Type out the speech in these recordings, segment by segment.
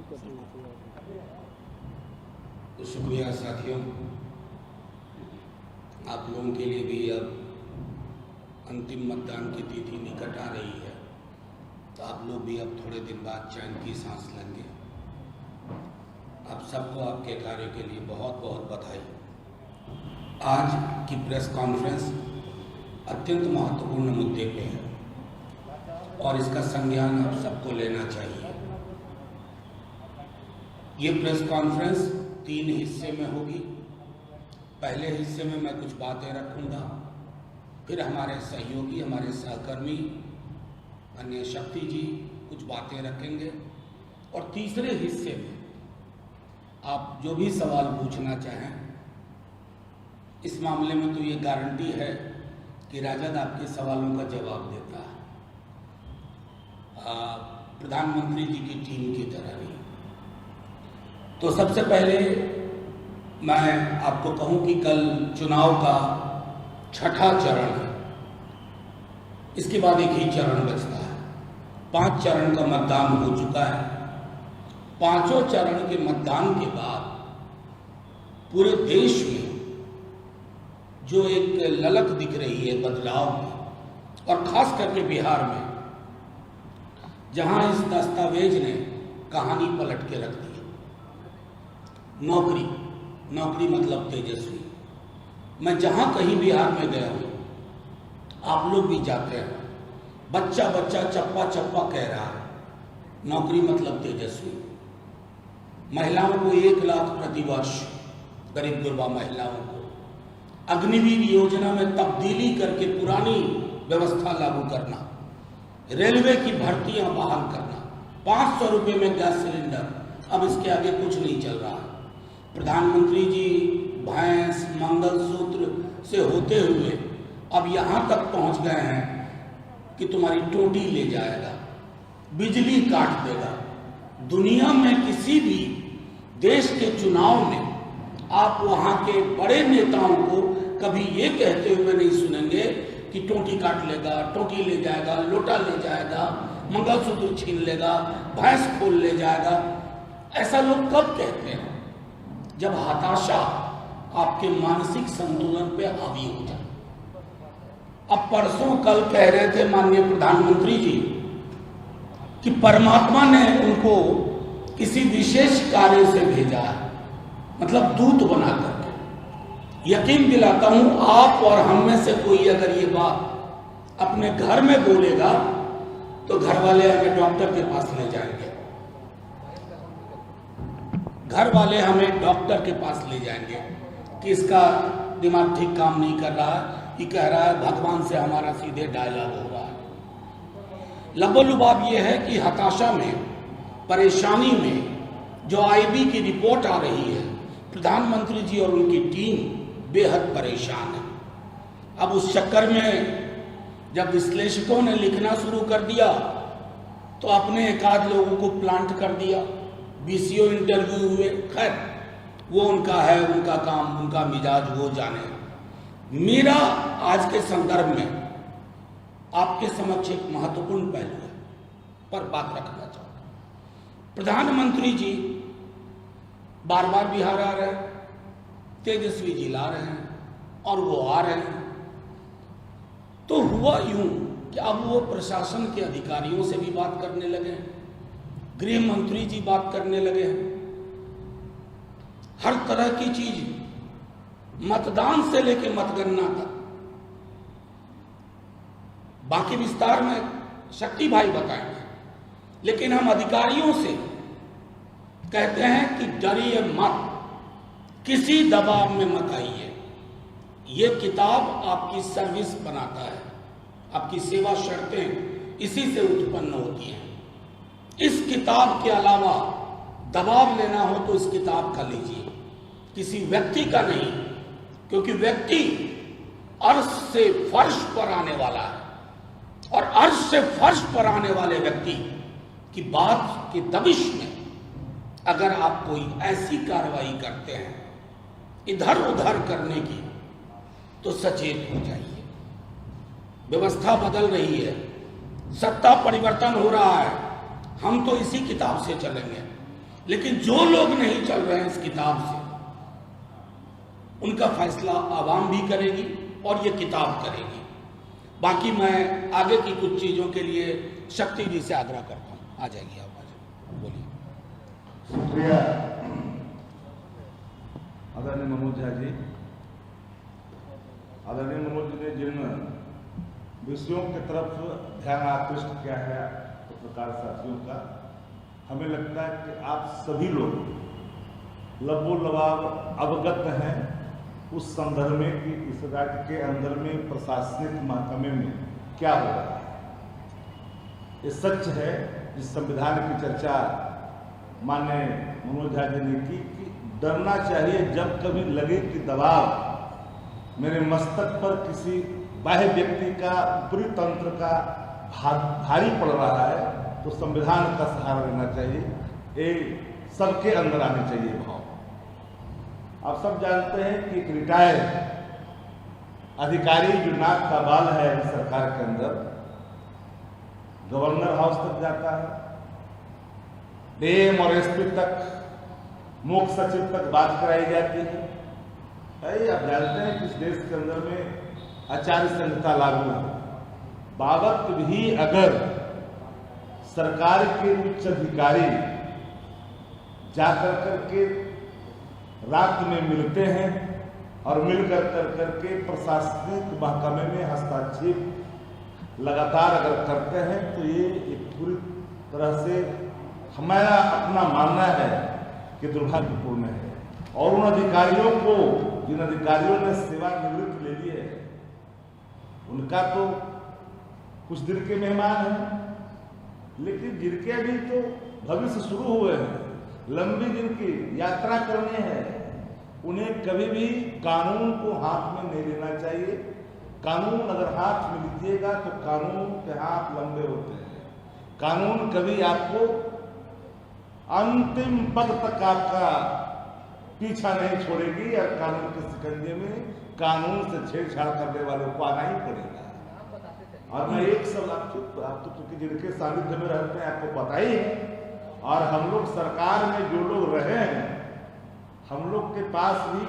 तो शुक्रिया साथियों, आप लोगों के लिए भी अब अंतिम मतदान की तिथि निकट आ रही है, तो आप लोग भी अब थोड़े दिन बाद चैन की सांस लेंगे। आप सबको आपके कार्य के लिए बहुत बहुत बधाई। आज की प्रेस कॉन्फ्रेंस अत्यंत महत्वपूर्ण मुद्दे पे है और इसका संज्ञान आप सबको लेना चाहिए। ये प्रेस कॉन्फ्रेंस 3 हिस्से में होगी। पहले हिस्से में मैं कुछ बातें रखूंगा, फिर हमारे सहयोगी, हमारे सहकर्मी अन्य शक्ति जी कुछ बातें रखेंगे और तीसरे हिस्से में आप जो भी सवाल पूछना चाहें, इस मामले में तो ये गारंटी है कि राजद आपके सवालों का जवाब देता है, प्रधानमंत्री जी की टीम की तरह नहीं। तो सबसे पहले मैं आपको कहूं कि कल चुनाव का 6ठा चरण है। इसके बाद एक ही चरण बचता है। 5 चरण का मतदान हो चुका है। 5 चरण के मतदान के बाद पूरे देश में जो एक ललक दिख रही है बदलाव की, और खास करके बिहार में, जहां इस दस्तावेज ने कहानी पलट के रख दी। नौकरी मतलब तेजस्वी। मैं जहां कहीं बिहार में गया हूं, आप लोग भी जाते हैं, बच्चा चप्पा चप्पा कह रहा है नौकरी मतलब तेजस्वी। महिलाओं को 1 लाख प्रतिवर्ष, गरीब गुरबा महिलाओं को अग्निवीर योजना में तब्दीली करके पुरानी व्यवस्था लागू करना, रेलवे की भर्तियां बहाल करना, 500 रुपये में गैस सिलेंडर, अब इसके आगे कुछ नहीं चल रहा है। प्रधानमंत्री जी भैंस मंगलसूत्र से होते हुए अब यहां तक पहुंच गए हैं कि तुम्हारी टोटी ले जाएगा, बिजली काट देगा। दुनिया में किसी भी देश के चुनाव में आप वहां के बड़े नेताओं को कभी ये कहते हुए नहीं सुनेंगे कि टोटी काट लेगा, टोटी ले जाएगा, लोटा ले जाएगा, मंगलसूत्र छीन लेगा, भैंस खोल ले जाएगा। ऐसा लोग कब कहते हैं? जब हताशा आपके मानसिक संतुलन पे हावी हो जाए। अब परसों कल कह रहे थे माननीय प्रधानमंत्री जी कि परमात्मा ने उनको किसी विशेष कार्य से भेजा है, मतलब दूत बना करके। यकीन दिलाता हूं, आप और हम में से कोई अगर ये बात अपने घर में बोलेगा तो घर वाले हमें डॉक्टर के पास ले जाएंगे, घर वाले हमें डॉक्टर के पास ले जाएंगे कि इसका दिमाग ठीक काम नहीं कर रहा है, ये कह रहा है भगवान से हमारा सीधे डायलॉग हो रहा है। लबोलुबाब ये है कि हताशा में, परेशानी में जो आईबी की रिपोर्ट आ रही है, प्रधानमंत्री जी और उनकी टीम बेहद परेशान है। अब उस चक्कर में जब विश्लेषकों ने लिखना शुरू कर दिया तो अपने एकाध लोगों को प्लांट कर दिया, बीसीओ इंटरव्यू हुए। खैर, वो उनका है, उनका काम, उनका मिजाज, वो जाने। मेरा आज के संदर्भ में आपके समक्ष एक महत्वपूर्ण पहलू है पर बात रखना चाहता हूं। प्रधानमंत्री जी बार बार बिहार आ रहे हैं, तेजस्वी जी ला रहे हैं और वो आ रहे हैं। तो हुआ यूं कि अब वो प्रशासन के अधिकारियों से भी बात करने लगे हैं, गृह मंत्री जी बात करने लगे हैं, हर तरह की चीज, मतदान से लेकर मतगणना तक। बाकी विस्तार में शक्ति भाई बताएंगे, लेकिन हम अधिकारियों से कहते हैं कि डरिए मत, किसी दबाव में मत आइए। ये किताब आपकी सर्विस बनाता है, आपकी सेवा शर्तें इसी से उत्पन्न होती हैं। इस किताब के अलावा दबाव लेना हो तो इस किताब का लीजिए, किसी व्यक्ति का नहीं, क्योंकि व्यक्ति अर्श से फर्श पर आने वाला है और अर्श से फर्श पर आने वाले व्यक्ति की बात की दबिश में अगर आप कोई ऐसी कार्रवाई करते हैं इधर उधर करने की, तो सचेत हो जाइए। व्यवस्था बदल रही है, सत्ता परिवर्तन हो रहा है, हम तो इसी किताब से चलेंगे। लेकिन जो लोग नहीं चल रहे हैं इस किताब से, उनका फैसला आवाम भी करेगी और ये किताब करेगी। बाकी मैं आगे की कुछ चीज़ों के लिए शक्ति जी से आग्रह करता हूँ। आ जाइए आप, बोलिए। शुक्रिया आदरणीय मनोज झा जी। आदरणीय मनोज जी ने जिन विषयों की तरफ ध्यान आकृष्ट किया है पत्रकार साथियों का, हमें लगता है कि आप सभी लोग लबोलबाब अवगत हैं उस संदर्भ में कि इस राज्य के अंदर में प्रशासनिक महकमे में क्या हो रहा है। ये सच है, जिस संविधान की चर्चा माननीय मनोज झा जी ने की कि डरना चाहिए जब कभी लगे कि दबाव मेरे मस्तक पर किसी बाह्य व्यक्ति का, ऊपरी तंत्र का भारी पड़ रहा है, तो संविधान का सहारा लेना चाहिए। ये सबके अंदर आने चाहिए भाव। आप सब जानते हैं कि एक रिटायर्ड अधिकारी जो नाक का बाल है सरकार के अंदर, गवर्नर हाउस तक जाता है, डीएम और एसपी तक, मुख्य सचिव तक बात कराई जाती है। आप जानते हैं कि इस देश के अंदर में आचार संहिता लागू है। बावत भी अगर सरकार के उच्च अधिकारी जाकर करके रात में मिलते हैं और मिलकर करके प्रशासनिक महकमे में हस्तक्षेप लगातार अगर करते हैं, तो ये एक पूरी तरह से हमारा अपना मानना है कि दुर्भाग्यपूर्ण है। और उन अधिकारियों को, जिन अधिकारियों ने सेवानिवृत्ति ले ली है, उनका तो कुछ दिन के मेहमान हैं, लेकिन जिनके अभी तो भविष्य शुरू हुए हैं, लंबी जिनकी यात्रा करनी है, उन्हें कभी भी कानून को हाथ में नहीं लेना चाहिए। कानून अगर हाथ में लीजिएगा तो कानून के हाथ लंबे होते हैं। कानून कभी आपको अंतिम पद तक आपका पीछा नहीं छोड़ेगी, और कानून के शिकंजे में कानून से छेड़छाड़ करने वालों को आना ही पड़ेगा। और मैं एक सब आप तो क्योंकि जिनके सानिध्य में रहते हैं आपको पता ही है, और हम लोग सरकार में जो लोग रहे हैं, हम लोग के पास भी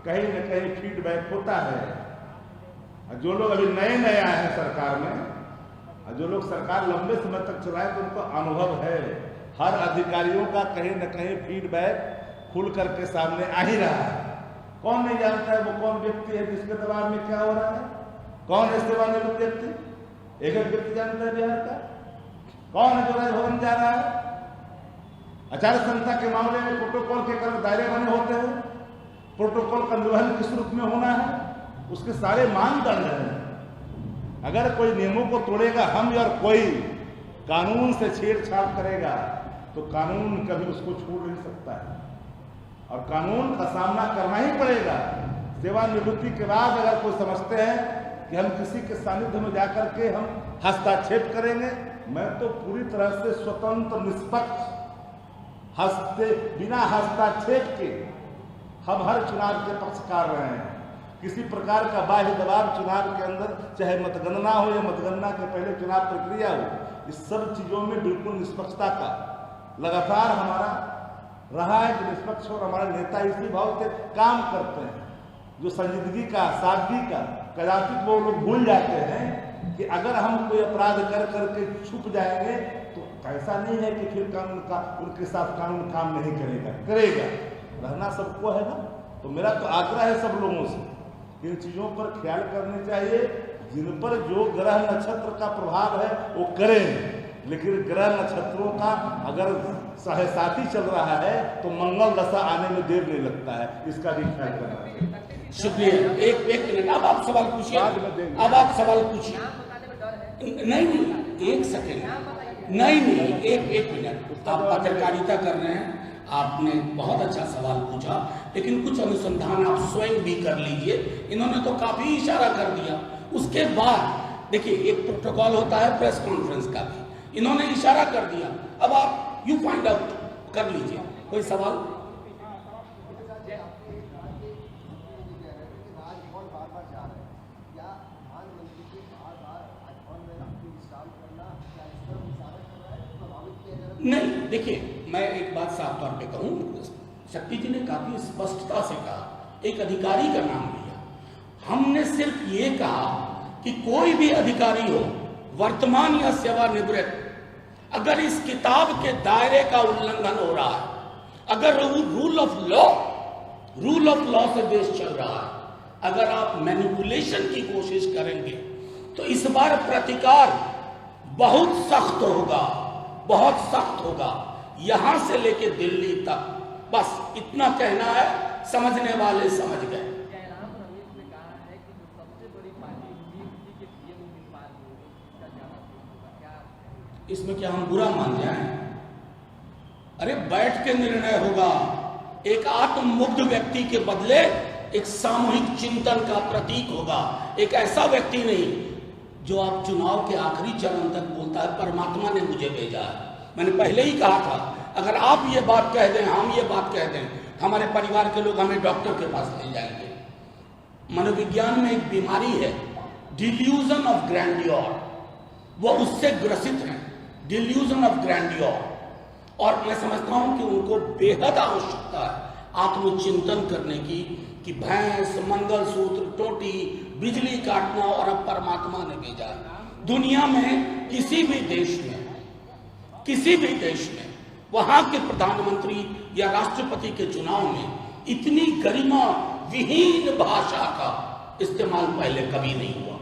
कहीं न कहीं फीडबैक होता है। जो लोग अभी नए नए आए हैं सरकार में, और जो लोग सरकार लंबे समय तक चलाए, तो उनको अनुभव है। हर अधिकारियों का कहीं न कहीं फीडबैक खुल करके सामने आ ही रहा है। कौन नहीं जानता है वो कौन व्यक्ति है जिसके दबाव में क्या हो रहा है? कौन है सेवानिवृत्त व्यक्ति? एक व्यक्ति जानता है बिहार का? कौन है जो राजभवन जा रहा है? आचार संहिता के मामले में प्रोटोकॉल के कारण दायरे बने होते हैं, प्रोटोकॉल का निर्वहन किस रूप में होना है, उसके सारे मानदंड हैं। अगर कोई नियमों को तोड़ेगा, हम या कोई कानून से छेड़छाड़ करेगा, तो कानून कभी उसको छोड़ नहीं सकता है, और कानून का सामना करना ही पड़ेगा। सेवानिवृत्ति के बाद अगर कोई समझते हैं कि हम किसी के सानिध्य में जाकर के हम हस्तक्षेप करेंगे, मैं तो पूरी तरह से स्वतंत्र निष्पक्ष बिना हस्तक्षेप के हम हर चुनाव के पक्षकार रहे हैं। किसी प्रकार का बाह्य दबाव चुनाव के अंदर, चाहे मतगणना हो या मतगणना के पहले चुनाव प्रक्रिया हो, इस सब चीजों में बिल्कुल निष्पक्षता का लगातार हमारा रहा है कि निष्पक्ष और हमारे नेता इसी भाव से काम करते हैं। जो संजीदगी का, सादगी का, कदाचित वो लोग भूल जाते हैं कि अगर हम कोई अपराध कर करके छुप जाएंगे, तो ऐसा नहीं है कि फिर कानून का उनके साथ कानून काम नहीं करेगा, करेगा। रहना सबको है ना। तो मेरा तो आग्रह है सब लोगों से, इन चीजों पर ख्याल करने चाहिए। जिन पर जो ग्रह नक्षत्र का प्रभाव है वो करें, लेकिन ग्रह नक्षत्रों का अगर सहसाथी चल रहा है तो मंगल दशा आने में देर नहीं लगता है, इसका भी ख्याल करना चाहिए। शुक्रिया। एक मिनट, अब आप सवाल पूछिए। अब आप सवाल पूछिए। नहीं, एक सेकेंड, नहीं, एक मिनट। आप पत्रकारिता कर रहे हैं, आपने बहुत अच्छा सवाल पूछा, लेकिन कुछ अनुसंधान आप स्वयं भी कर लीजिए। इन्होंने तो काफी इशारा कर दिया। उसके बाद देखिए, एक प्रोटोकॉल होता है प्रेस कॉन्फ्रेंस का भी, इन्होंने इशारा कर दिया। अब आप यू फाइंड आउट कर लीजिए। कोई सवाल? नहीं, देखिए मैं एक बात साफ तौर पे कहूं, शक्ति जी ने काफी स्पष्टता से कहा, एक अधिकारी का नाम लिया। हमने सिर्फ ये कहा कि कोई भी अधिकारी हो, वर्तमान या सेवानिवृत्त, अगर इस किताब के दायरे का उल्लंघन हो रहा है, अगर रूल ऑफ लॉ से देश चल रहा है, अगर आप मैनिपुलेशन की कोशिश करेंगे तो इस बार प्रतिकार बहुत सख्त होगा, बहुत सख्त होगा, यहां से लेके दिल्ली तक। बस इतना कहना है, समझने वाले समझ गए। इसमें क्या हम बुरा मान जाएं? अरे बैठ के निर्णय होगा। एक आत्ममुग्ध व्यक्ति के बदले एक सामूहिक चिंतन का प्रतीक होगा। एक ऐसा व्यक्ति नहीं जो आप चुनाव के आखिरी चरण तक बोलता है परमात्मा ने मुझे भेजा है। मैंने पहले ही कहा था, अगर आप ये बात कह दें, हम ये बात कह दें, हमारे परिवार के लोग हमें डॉक्टर के पास ले जाएंगे। मनोविज्ञान में एक बीमारी है, डिल्यूजन ऑफ ग्रैंडियोर, वो उससे ग्रसित हैं, डिल्यूजन ऑफ ग्रैंडियोर। और मैं समझता हूं कि उनको बेहद आवश्यकता है आत्मचिंतन करने की, कि भैंस, मंगलसूत्र, टोटी, बिजली काटना और अब परमात्मा ने भेजा है। दुनिया में किसी भी देश में वहां के प्रधानमंत्री या राष्ट्रपति के चुनाव में इतनी गरिमा विहीन भाषा का इस्तेमाल पहले कभी नहीं हुआ।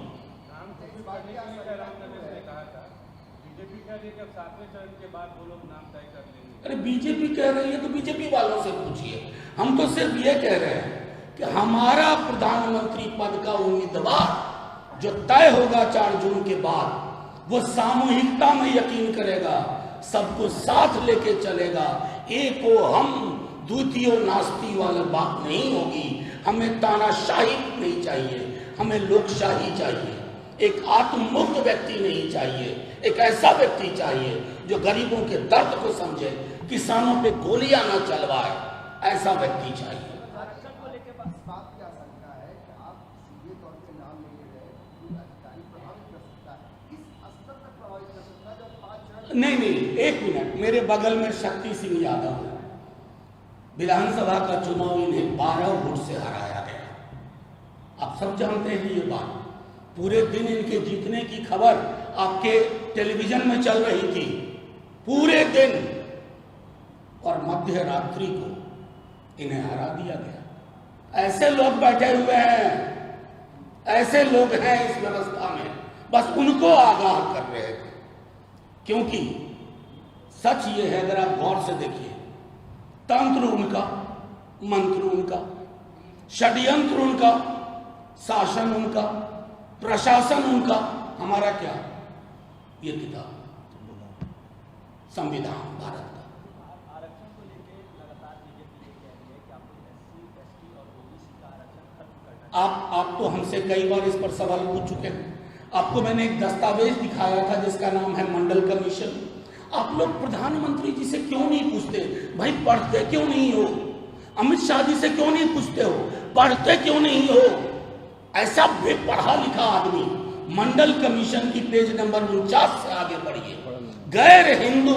अरे बीजेपी कह रही है तो बीजेपी वालों से पूछिए, हम तो सिर्फ ये कह रहे हैं कि हमारा प्रधानमंत्री पद का उम्मीदवार जो तय होगा 4 जून के बाद, वो सामूहिकता में यकीन करेगा, सबको साथ लेके चलेगा। एको हम द्वितीय नास्ती वाली बात नहीं होगी। हमें तानाशाही नहीं चाहिए, हमें लोकशाही चाहिए। एक आत्ममुक्त व्यक्ति नहीं चाहिए, एक ऐसा व्यक्ति चाहिए जो गरीबों के दर्द को समझे, किसानों पे गोलियां न चलवाए, ऐसा व्यक्ति चाहिए। आरक्षण को लेकर बात क्या सकता है कि आप सीधे तौर पे नाम नहीं ले रहे, कोई अधिकारी प्रभावित कर सकता है, किस स्तर तक प्रभावित कर सकता है जब 5 चरण? नहीं, एक मिनट, मेरे बगल में शक्ति सिंह यादव है, विधानसभा का चुनाव इन्हें 12 वोट से हराया गया। आप सब जानते हैं ये बात, पूरे दिन इनके जीतने की खबर आपके टेलीविजन में चल रही थी पूरे दिन, और मध्य रात्रि को इन्हें हरा दिया गया। ऐसे लोग बैठे हुए हैं, ऐसे लोग हैं इस व्यवस्था में, बस उनको आगाह कर रहे थे। क्योंकि सच ये है, अगर आप गौर से देखिए, तंत्र उनका, मंत्र उनका, षड्यंत्र उनका, शासन उनका, प्रशासन उनका, हमारा क्या? ये किताब संविधान भारत का। आरक्षण को लेकर लगातार बीजेपी ये कह रही है कि आपको SC, ST और OBC का आरक्षण खत्म करना है। आप तो हमसे कई बार इस पर सवाल पूछ चुके हैं। आपको मैंने एक दस्तावेज दिखाया था जिसका नाम है मंडल कमीशन। आप लोग प्रधानमंत्री जी से क्यों नहीं पूछते? भाई पढ़ते क्यों नहीं हो? अमित शाह जी से क्यों नहीं पूछते हो? पढ़ते क्यों नहीं हो? ऐसा बेपढ़ा लिखा आदमी, मंडल कमीशन की पेज नंबर 49 से आगे बढ़िए। गैर हिंदू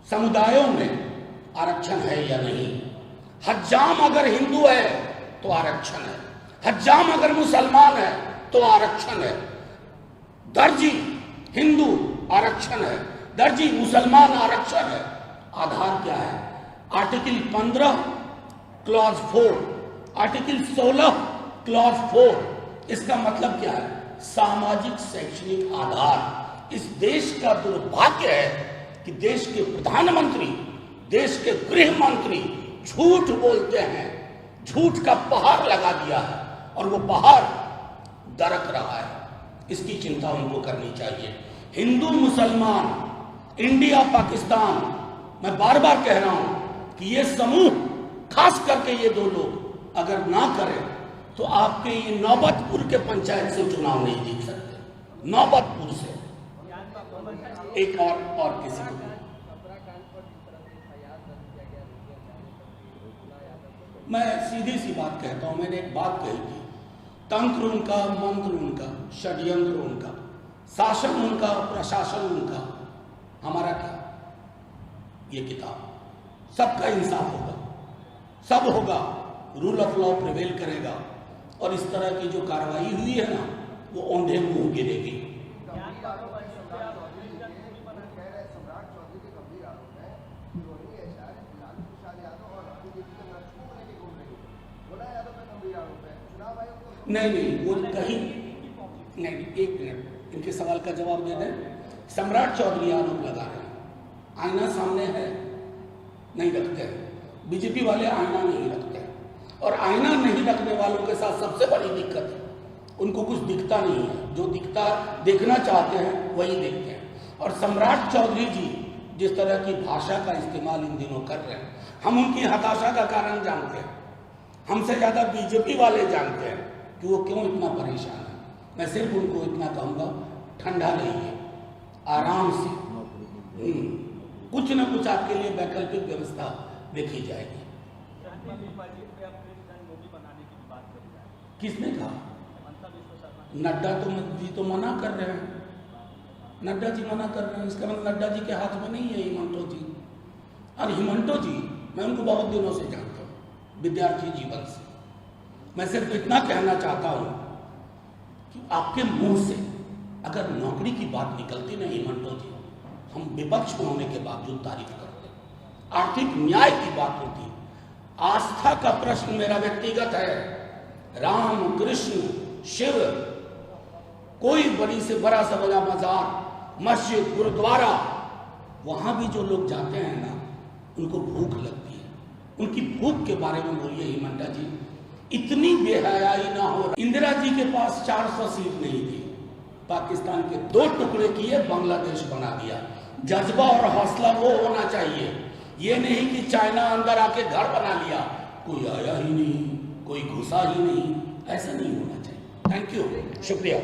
समुदायों में आरक्षण है या नहीं? हज्जाम अगर हिंदू है तो आरक्षण है, हज्जाम अगर मुसलमान है तो आरक्षण है, दर्जी हिंदू आरक्षण है, दर्जी मुसलमान आरक्षण है। आधार क्या है? Article 15 clause 4, article 16 clause 4। इसका मतलब क्या है? सामाजिक शैक्षणिक आधार। इस देश का दुर्भाग्य है कि देश के प्रधानमंत्री, देश के गृह मंत्री झूठ बोलते हैं, झूठ का पहाड़ लगा दिया है और वो पहाड़ दरक रहा है। इसकी चिंता उनको करनी चाहिए। हिंदू मुसलमान, इंडिया पाकिस्तान, मैं बार बार कह रहा हूं कि ये समूह, खास करके ये 2 लोग अगर ना करें तो आपके ये नौबतपुर के पंचायत से चुनाव नहीं जीत सकते। नौबतपुर से एक और किसी को। मैं सीधी सी बात कहता हूं, मैंने एक बात कही थी, तंत्र उनका, मंत्र उनका, षड्यंत्र उनका, शासन उनका, प्रशासन उनका, हमारा क्या? ये किताब। सबका इंसाफ होगा, सब होगा, रूल ऑफ लॉ प्रिवेल करेगा और इस तरह की जो कार्रवाई हुई है ना वो औंधे मुंह गिरेगी। गंभीर आरोप है सम्राट चौधरी के, वो कह रहे हैं सम्राट चौधरी के गंभीर आरोप है कि रोहिणी एचआर लालू प्रसाद यादव और बीजेपी के लक्ष्यों को लेकर घूम रही है। बोला यादव का गंभीर आरोप है, चुनाव आयोग को नहीं, वो कहीं नहीं। एक मिनट, इनके सवाल का जवाब दे दें। सम्राट चौधरी आरोप लगा रहे हैं, आईना सामने है, नहीं रखते हैं। बीजेपी वाले आईना नहीं रखते हैं और आईना नहीं रखने वालों के साथ सबसे बड़ी दिक्कत है उनको कुछ दिखता नहीं है, जो दिखता देखना चाहते हैं वही देखते हैं। और सम्राट चौधरी जी जिस तरह की भाषा का इस्तेमाल इन दिनों कर रहे हैं, हम उनकी हताशा का कारण जानते हैं, हमसे ज़्यादा बीजेपी वाले जानते हैं कि वो क्यों इतना परेशान है। मैं सिर्फ उनको इतना कहूँगा, ठंडा रहिए, आराम से, कुछ न कुछ आपके लिए वैकल्पिक व्यवस्था देखी जाएगी। किसने कहा? नड्डा तो मना कर रहे हैं, नड्डा जी मना कर रहे हैं, इसका मतलब नड्डा जी के हाथ में नहीं है हिमंटो जी। और हिमंटो जी मैं उनको बहुत दिनों से जानता हूँ, विद्यार्थी जीवन से। मैं सिर्फ इतना कहना चाहता हूँ कि आपके मुंह से अगर नौकरी की बात निकलती नहीं हिमंटो जी, हम विपक्ष होने के बावजूद तारीफ करते। आर्थिक न्याय की बात होती, आस्था का प्रश्न मेरा व्यक्तिगत है, राम कृष्ण शिव, कोई बड़ी से बड़ा सा बड़ा मजार, मस्जिद, गुरुद्वारा, वहां भी जो लोग जाते हैं ना उनको भूख लगती है। उनकी भूख के बारे में बोलिए हिमंटा जी, इतनी बेहयाई ना हो। इंदिरा जी के पास 400 सीट नहीं थी, पाकिस्तान के 2 टुकड़े किए, बांग्लादेश बना दिया। जज्बा और हौसला वो होना चाहिए, ये नहीं कि चाइना अंदर आके घर बना लिया, कोई आया ही नहीं, कोई घुसा ही नहीं, ऐसा नहीं होना चाहिए। थैंक यू, शुक्रिया।